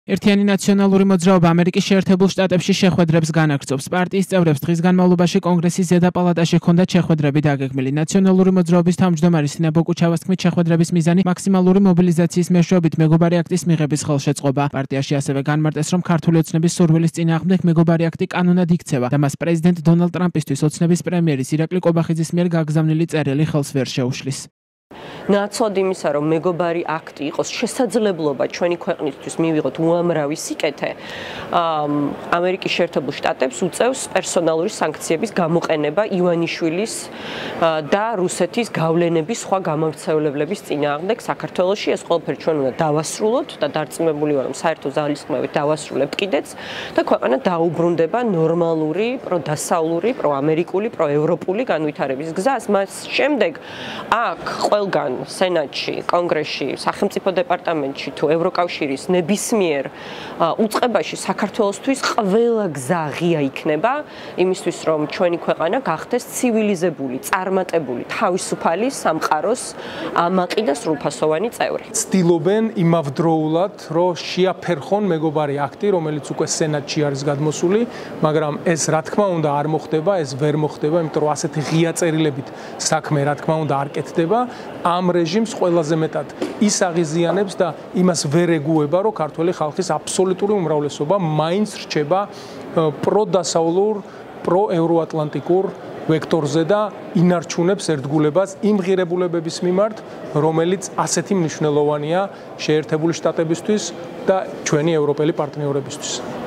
ერთიანი ნაციონალური მოძრაობა ამერიკის შეერთებულ შტატებში შეხვედრებს განაგრძობს. პარტიის წევრებს დღის განმავლობაში კონგრესის ზედა პალატაში ჰქონდათ შეხვედრები დაგეგმილი. ნაციონალური მოძრაობის თავმჯდომარე სინა ბოკუჩავას თქმით, შეხვედრების მიზანი მაქსიმალური მობილიზაციის მეშვეობით მეგობარი აქტის მიღების ხელშეწყობა. პარტიაში ასევე განმარტეს, რომ ქართული ოცნების სურვილის წინააღმდეგ მეგობარი აქტი კანონად იქცევა და მას პრეზიდენტ დონალდ ტრამპისთვის ოცნების პრემიერის ირაკლი კობახიძის მიერ გაგზავნილი წერილი ხელს ვერ შეუშლის. ნაცვლად იმისა, რომ მეგობარი აქტი იყოს შესაძლებლობა ჩვენი ქვეყნისთვის მივიღოთ უამრავი სიკეთე, ამერიკის შეერთებულ შტატებს უწევს პერსონალური სანქციების გამოყენება ივანიშვილის და რუსეთის გავლენების სხვა გამავრცელებლების წინააღმდეგ საქართველოში. ეს ყველაფერი ჩვენ უნდა დავასრულოთ და დარწმუნებული ვარ, რომ საერთო ძალისხმევით დავასრულებთ კიდეც და ქვეყანა დაუბრუნდება ნორმალური, პროდასავლური, პროამერიკული, პროევროპული განვითარების გზას. მას შემდეგ აქ ყველგან სენატში, კონგრესში, სახელმწიფო დეპარტამენტში თუ ევროკავშირის ნებისმიერ უწყებაში საქართველოსთვის ყველა გზა ღია იქნება იმისთვის, რომ ჩვენი ქვეყანა გახდეს ცივილიზებული, წარმატებული, თავისუფალი სამყაროს ამაყი და სრულფასოვანი წევრი. ცდილობენ იმავდროულად, რომ შეაფერხონ მეგობარი აქტი, რომელიც უკვე სენატში არის გადმოსული, მაგრამ ეს რა თქმა უნდა არ მოხდება, ეს ვერ მოხდება, იმიტომ რომ ასეთი ღია წერილებით საქმე რა თქმა უნდა არ კეთდება. ამ რეჟიმს ყველაზე მეტად ის აღიზიანებს და იმას ვერ ეგუება, რომ ქართული ხალხის აბსოლუტური უმრავლესობა მაინც რჩება პროდასავლურ, პროევროატლანტიკურ ვექტორზე და ინარჩუნებს ერთგულებას იმ ღირებულებების მიმართ, რომელიც ასეთი მნიშვნელოვანია შეერთებული შტატებისთვის და ჩვენი ევროპელი პარტნიორებისთვის.